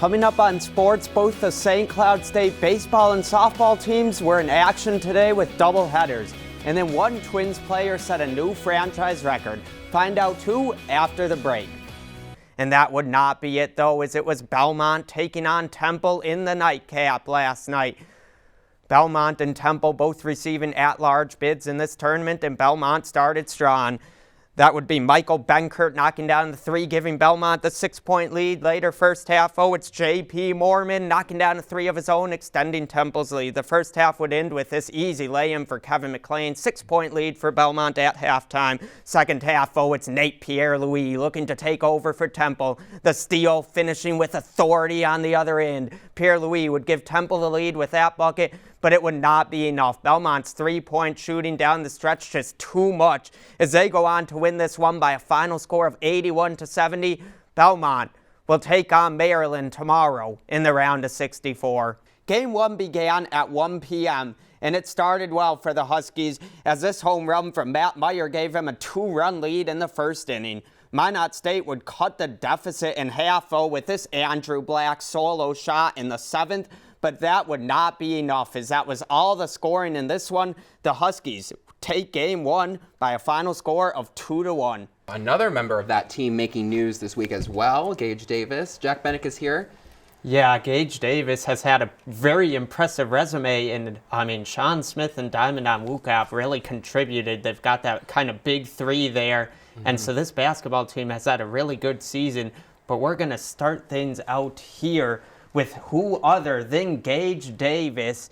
Coming up on sports, both the St. Cloud State baseball and softball teams were in action today with doubleheaders. And then one Twins player set a new franchise record. Find out who after the break. And that would not be it, though, as it was Belmont taking on Temple in the nightcap last night. Belmont and Temple both receiving at-large bids in this tournament, and Belmont started strong. That would be Michael Benkert knocking down the three, giving Belmont the 6-point lead. Later, first half, it's J.P. Moorman knocking down a three of his own, extending Temple's lead. The first half would end with this easy lay-in for Kevin McLean. 6-point lead for Belmont at halftime. Second half, it's Nate Pierre-Louis looking to take over for Temple. The steal finishing with authority on the other end. Pierre-Louis would give Temple the lead with that bucket, but it would not be enough. Belmont's three-point shooting down the stretch just too much as they go on to win this one by a final score of 81-70. Belmont will take on Maryland tomorrow in the round of 64. Game 1 began at 1 p.m., and it started well for the Huskies as this home run from Matt Meyer gave them a 2-run lead in the first inning. Minot State would cut the deficit in half, with this Andrew Black solo shot in the 7th, but that would not be enough as that was all the scoring in this one. The Huskies take game 1 by a final score of 2-1. Another member of that team making news this week as well, Gage Davis. Jack Bennick is here. Yeah, Gage Davis has had a very impressive resume, and Sean Smith and Diamond Onwuka have really contributed. They've got that kind of big three there, and so this basketball team has had a really good season, but we're going to start things out here with who other than Gage Davis.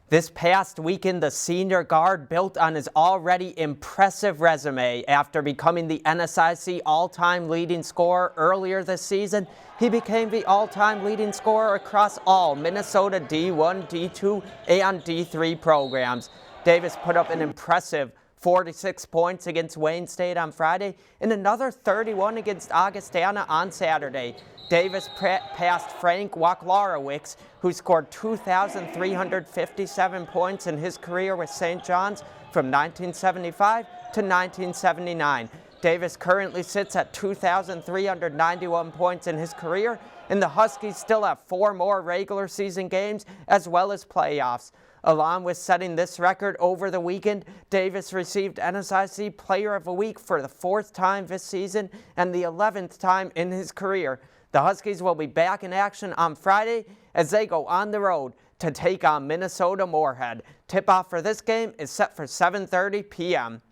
This past weekend, the senior guard built on his already impressive resume after becoming the NSIC all-time leading scorer earlier this season. He became the all-time leading scorer across all Minnesota D1, D2, and D3 programs. Davis put up an impressive 46 points against Wayne State on Friday and another 31 against Augustana on Saturday. Davis passed Frank Wachlarowicz, who scored 2,357 points in his career with St. John's from 1975 to 1979. Davis currently sits at 2,391 points in his career, and the Huskies still have 4 more regular season games as well as playoffs. Along with setting this record over the weekend, Davis received NSIC Player of the Week for the 4th time this season and the 11th time in his career. The Huskies will be back in action on Friday as they go on the road to take on Minnesota Moorhead. Tip-off for this game is set for 7:30 p.m.